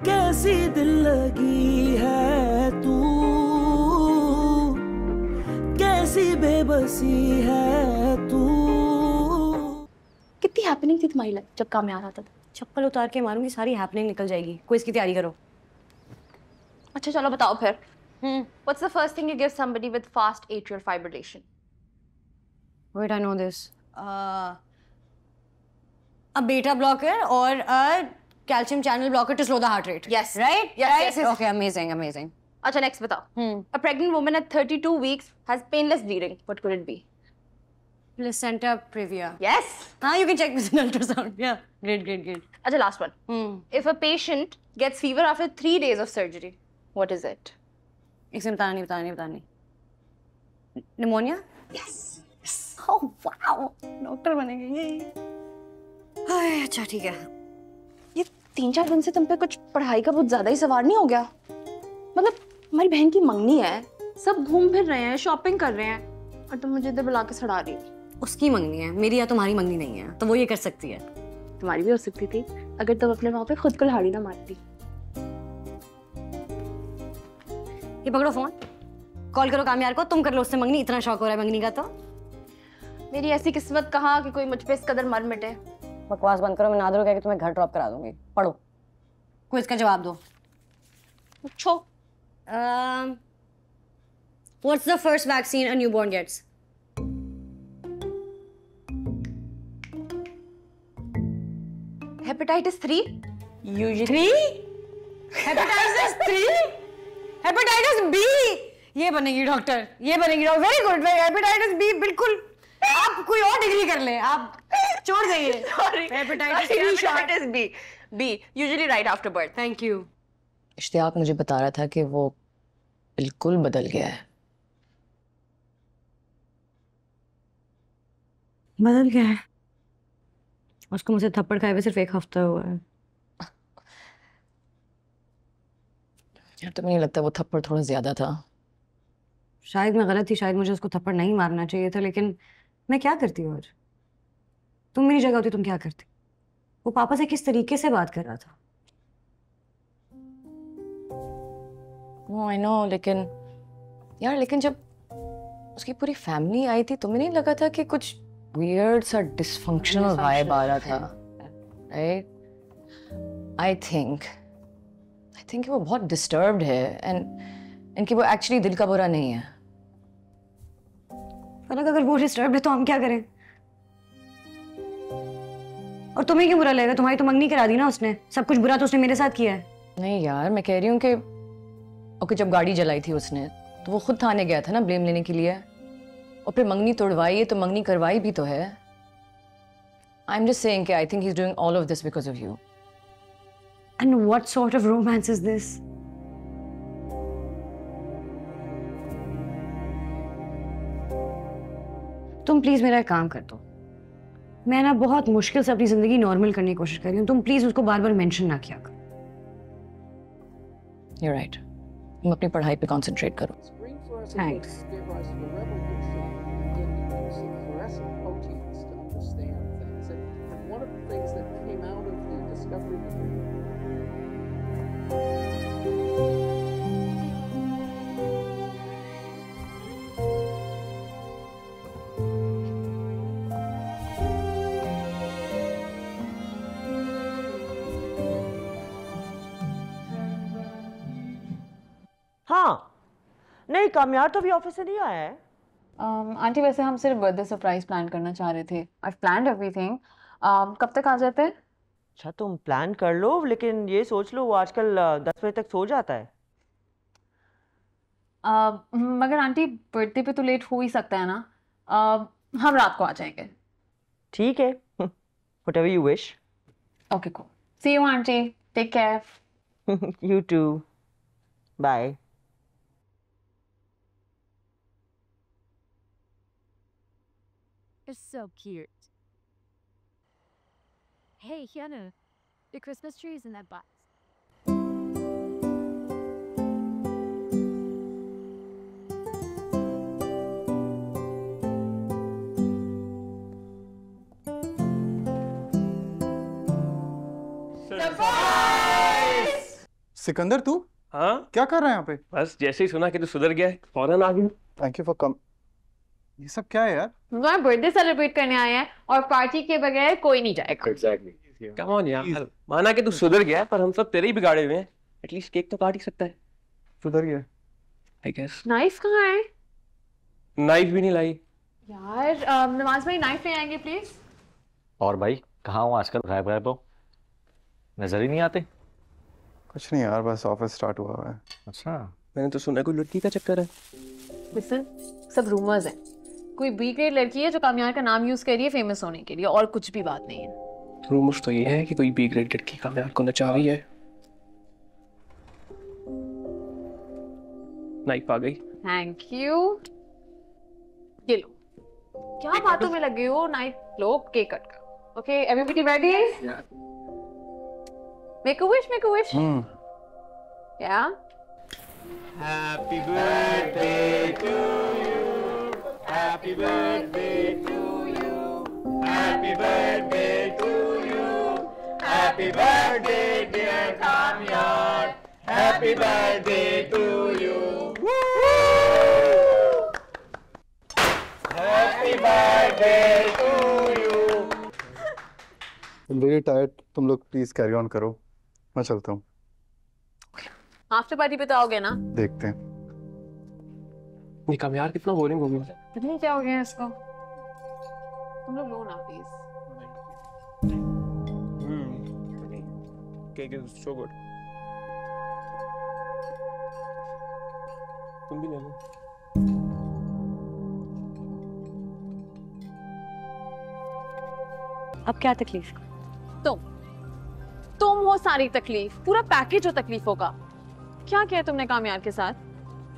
कैसी दिल लगी है तू, कैसी बेबसी है तू। कितनी हैपनिंग थी तुम्हारी लाइफ जब काम में आ रहा था। चप्पल उतार के मारूंगी, सारी हैपनिंग निकल जाएगी। क्विज की तैयारी करो। अच्छा चलो बताओ फिर। What's the first thing you give somebody with fast atrial fibrillation? Wait, I know this. A beta blocker or a calcium channel blocker to slow the heart rate. Yes. Right? Yes, right? yes, yes. Okay, amazing, amazing. अच्छा next बताओ। A pregnant woman at 32 weeks has painless bleeding. What could it be? Placenta previa. Yes. You can check this in ultrasound. Yeah. Great, great, great. अच्छा last one. If a patient gets fever after 3 days of surgery, what is it? एक से बताना नहीं. Pneumonia? Yes. Oh wow. Doctor बनेंगे ये। अच्छा ठीक है। ये 3-4 दिन से तुम पे कुछ पढ़ाई का बहुत ज्यादा ही सवार नहीं हो गया? मतलब हमारी बहन की मंगनी है, सब घूम फिर रहे हैं, शॉपिंग कर रहे हैं, और तुम मुझे इधर बुला के सड़ा रही हो। उसकी मंगनी है, मेरी या तुम्हारी मंगनी नहीं है, तो वो ये कर सकती है। तुम्हारी भी हो सकती थी अगर तुम अपने वहां पे खुद को लाड़ी ना मारती। ये पकड़ो फोन, कॉल करो कामयार को, तुम कर लो उससे मंगनी। इतना शौक हो रहा है मंगनी का तो। मेरी ऐसी किस्मत कहाँ कि कोई मुझ पे इस कदर मर मिटे। बकवास बंद करो, मैं नादर कह के तुम्हें घर ड्रॉप करा दूंगी। पढ़ो, क्विज का जवाब दो। पूछो। What's the first vaccine a newborn gets? Hepatitis 3? Usually 3? Hepatitis 3? Hepatitis B? ये बनेगी डॉक्टर, ये बनेगी doctor. Very good. Hepatitis B, बिल्कुल। आप कोई और डिग्री कर ले, आप छोड़ देंगे। Hepatitis B, B usually right after birth. Thank you. Ishtiaq मुझे बता रहा था कि वो बिल्कुल बदल गया है। बदल गया है? उसको मुझसे थप्पड़ खाए हुए सिर्फ 1 हफ्ता हुआ है। यार तुम्हें नहीं लगता वो थप्पड़ थोड़ा ज्यादा था? शायद मैं गलत थी, शायद मुझे उसको थप्पड़ नहीं मारना चाहिए था, लेकिन मैं क्या करती और? तुम मेरी जगह होती तुम क्या करती? वो पापा से किस तरीके से बात कर रहा था। आई नो, लेकिन जब उसकी पूरी फैमिली आई थी तुम्हें नहीं लगा था कि कुछ वियर्ड सा डिसफंक्शनल वाइब आ रहा था? राइट? आई थिंक वो बहुत डिस्टर्ब्ड है एंड कि वो एक्चुअली दिल का बुरा नहीं है। फलक, अगर वो डिस्टर्ब्ड है तो हम क्या करें? और तुम्हें क्यों बुरा लगेगा? तुम्हारी तो मंगनी करा दी ना उसने। सब कुछ बुरा तो उसने मेरे साथ किया है। नहीं यार, मैं कह रही हूँ कि ओके, जब गाड़ी जलाई थी उसने तो वो खुद थाने गया था ना ब्लेम लेने के लिए, और फिर मंगनी तोड़वाई है तो मंगनी करवाई भी तो है। आई एम जस्ट सेइंग कि आई think he is doing all of this because of you. And what sort of romance is this? तुम प्लीज मेरा एक काम कर दो। मैं ना बहुत मुश्किल से अपनी जिंदगी नॉर्मल करने की कोशिश कर रही हूँ, तुम प्लीज उसको बार बार मेंशन ना किया करो। You're right. तुम अपनी पढ़ाई पे कंसंट्रेट करो। Thanks. हाँ, नहीं कामयार तो अभी ऑफिस से नहीं आया है। आंटी वैसे हम सिर्फ बर्थडे सरप्राइज प्लान करना चाह रहे थे। I've planned everything. कब तक आ जाते हैं? अच्छा तुम प्लान कर लो, लेकिन ये सोच लो वो आजकल 10 बजे तक सो जाता है। मगर आंटी बर्थडे पे तो लेट हो ही सकता है ना। हम रात को आ जाएंगे। ठीक है, whatever you wish. Okay, cool. See you, auntie. Take care. You too. Bye. It's so cute. Hey, Hyuna, the Christmas tree is in that box. Surprise! Sikandar तू हाँ क्या कर रहा है यहाँ पे? बस जैसे ही सुना कि तू सुधर गया है फौरन आ गया। थैंक यू फॉर कम। ये सब क्या है यार? हमारा बर्थडे सेलिब्रेट करने आए हैं और पार्टी के बगैर कोई नहीं जाएगा। एग्जैक्टली कम ऑन यार, माना कि तू सुधर गया पर हम सब तेरे ही बिगाड़े हुए हैं। एटलीस्ट केक तो काट ही सकता है। सुधर गया। आई गेस नाइफ कहाँ है? नाइफ भी नहीं लाई। यार नमाज भाई नाइफ ले आएंगे प्लीज। और भाई कहाँ हो आजकल, गायब गायब हो, नजर ही नहीं आते। कुछ नहीं यार, बस ऑफिस स्टार्ट हुआ है। अच्छा, मैंने तो सुना कोई लड़की का चक्कर है। लिसन, सब रूमर्स हैं। कोई बी ग्रेड लड़की है जो कामयार का नाम यूज कर रही है फेमस होने के लिए, और कुछ भी बात नहीं है। रूमर्स तो ये है कि कोई बी ग्रेड लड़की कामयार को नचा रही है। नाइफ आ गई। Thank you. ये लो। क्या बातों में लगे हो? नाइफ लो, केक कट कर। Okay everybody ready? Make a wish, make a wish. या Happy birthday to you. Happy birthday to you. Happy birthday to you. Happy birthday dear Kamyar. Happy birthday to you. Happy birthday to you. Very tired, तुम लोग please carry on करो, मैं चलता हूँ। After party पे तो आओगे ना? देखते हैं। ये कामयार कितना बोरिंग हो गया। कितनी क्या हो गया इसको? तुम लोग लो ना please. Cake is so good. तुम भी ले लो। अब क्या तकलीफ? तुम हो सारी तकलीफ, पूरा पैकेज हो तकलीफों का। क्या किया तुमने कामयार के साथ?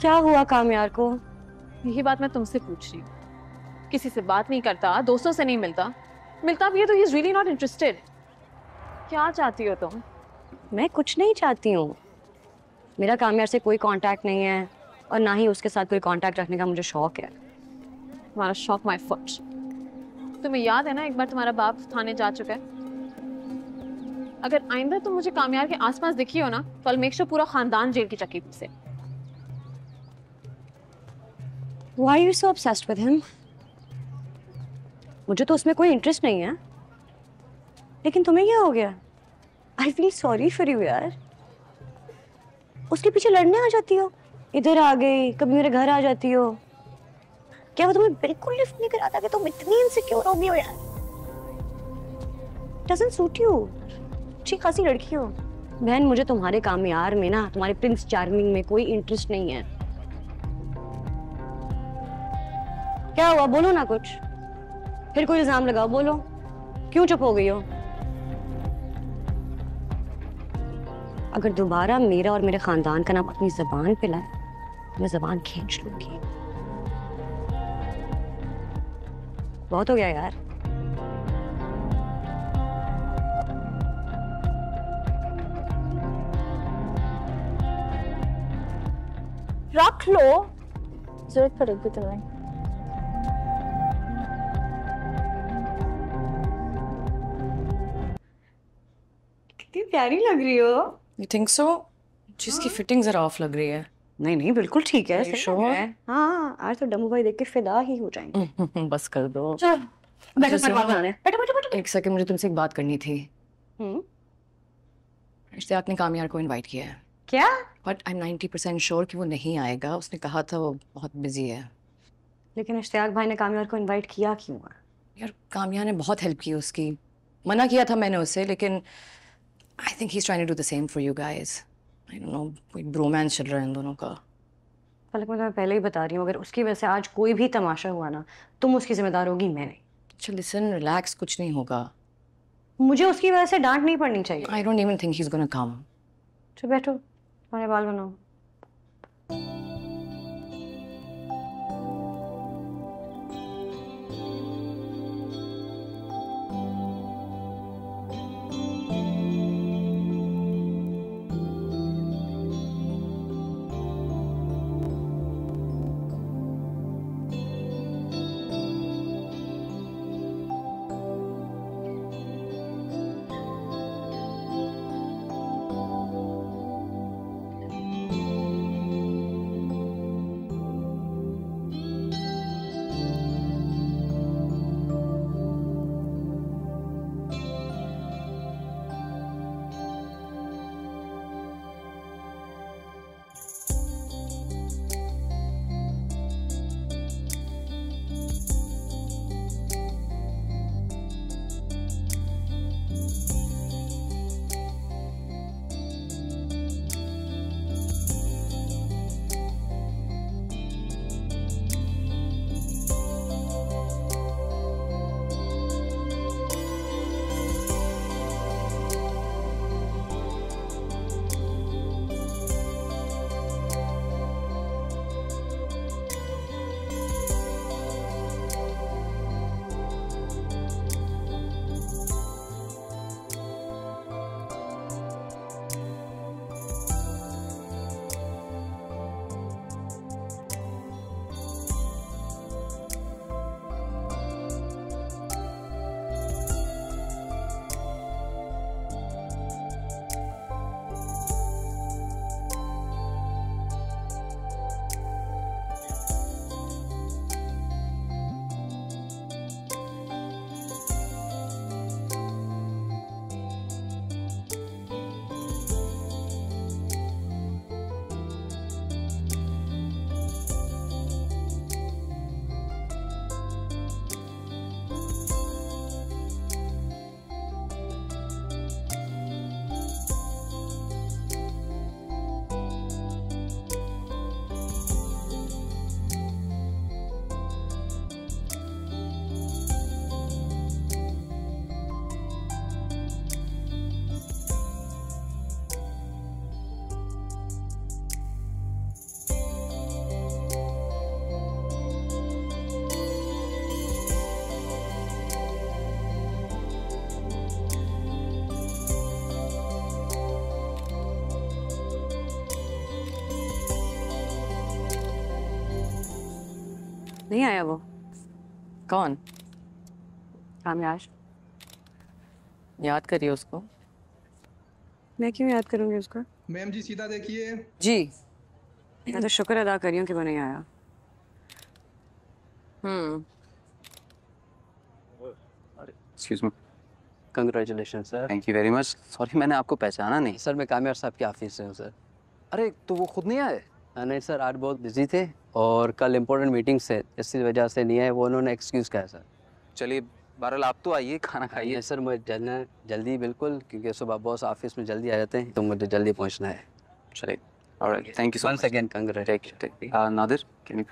क्या हुआ कामयार को? यही बात मैं तुमसे पूछ रही हूँ। किसी से बात नहीं करता, दोस्तों से नहीं मिलता, मिलता भी है तो he is really not interested. क्या चाहती हो तुम? मैं कुछ नहीं चाहती हूँ। मेरा कामयार से कोई कांटेक्ट नहीं है और ना ही उसके साथ कोई कांटेक्ट रखने का मुझे शौक है। तुम्हारा शौक माय फुट। तुम्हें याद है ना एक बार तुम्हारा बाप थाने जा चुका है? अगर आइंदा तुम मुझे कामयार के आसपास दिखी हो ना तो I'll make sure पूरा खानदान जेल की चक्की से। Why are you so obsessed with him? मुझे तो उसमें कोई इंटरेस्ट नहीं है, लेकिन तुम्हें क्या हो गया? I feel sorry for you यार। उसके पीछे लड़ने आ जाती हो, इधर आ गई, कभी मेरे घर आ जाती हो। क्या वो तुम्हें बिल्कुल लिफ्ट नहीं कराता कि तुम इतनी इनसिक्योर हो गई हो यार? Doesn't suit you। अच्छी खासी लड़की हो। बहन, मुझे तुम्हारे कामयार में ना, तुम्हारे प्रिंस चार्मिंग में कोई इंटरेस्ट नहीं है। क्या हुआ? बोलो ना कुछ। फिर कोई इल्जाम लगाओ, बोलो। क्यों चुप हो गई हो? अगर दोबारा मेरा और मेरे खानदान का नाम अपनी जबान पे लाए, मैं जबान खींच लूंगी। बहुत हो गया यार। रख लो, जरूरत पड़ेगी तुम्हें। कितनी प्यारी लग रही हो। You think so? जिसकी फिटिंग जरा ऑफ लग रही है। नहीं नहीं, बिल्कुल ठीक है। Are you sure? हाँ, आज तो डम्बू भाई देख के फिदा ही हो जाएंगे। बस कर दो। चल, बैठो अच्छा, परिवार बनाने। बैठो बैठो बैठो। एक सेकंड, मुझे तुमसे एक बात करनी थी। इश्तियाक ने कामयार को इनवाइट किया है। क्या? बट आई एम 90% श्योर कि वो नहीं आएगा। उसने कहा था वो बहुत बिजी है। लेकिन इश्तियाक भाई ने कामयार को इनवाइट किया क्यों? यार, कामयार ने बहुत हेल्प की उसकी। मना किया था मैंने उससे, लेकिन I think he is trying to do the same for you guys. I don't know, कोई ब्रोमांस चल रहा है इन दोनों का। फलक, मैं तुम्हें पहले ही बता रही हूँ, अगर उसकी वजह से आज कोई भी तमाशा हुआ ना, तुम उसकी जिम्मेदार होगी, मैं नहीं। अच्छा लिसन, रिलैक्स, कुछ नहीं होगा। मुझे उसकी वजह से डांट नहीं पड़नी चाहिए। I don't even think he is gonna come. चलो बैठो, तुम्हारे बाल बनाओ। नहीं आया वो। कौन? कामयाश। याद करिए उसको। मैं क्यों याद करूंगी उसको? मैम जी सीधा देखिए। जी मैं तो शुक्र अदा कर रही हूँ कि वो नहीं आया। Excuse me. Congratulation sir. Thank you very much. Sorry मैंने आपको पहचाना नहीं। सर मैं कामयार साहब के ऑफिस से हूँ सर। अरे तो वो खुद नहीं आए? नहीं सर आज बहुत बिजी थे और कल इम्पोर्टेंट मीटिंग्स है, इसी वजह से नहीं आए। वो उन्होंने एक्सक्यूज़ कहा सर। चलिए बहरहाल आप तो आइए, खाना खाइए। सर मुझे जल्दी बिल्कुल, क्योंकि सुबह बॉस ऑफिस में जल्दी आ जाते हैं तो मुझे जल्दी पहुँचना है। चलिए alright, thank you so much. Once again congratulation. Nadir can you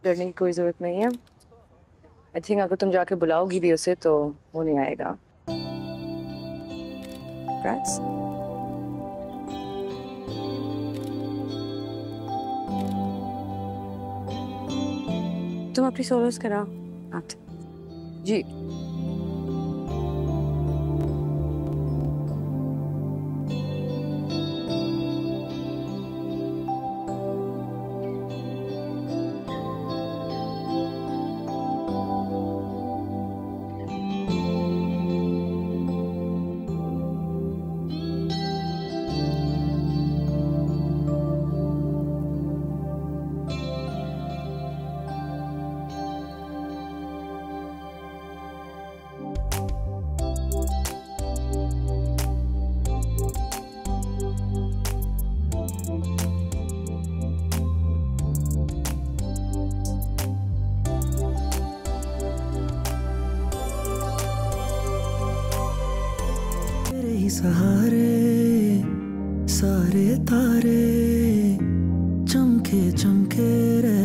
डरने की कोई जरूरत नहीं है। आई थिंक अगर तुम जाके बुलाओगी भी उसे तो वो नहीं आएगा। Congrats. तुम अपनी सोलोस कराओ आप। जी सहारे सारे तारे चमके चमके रहे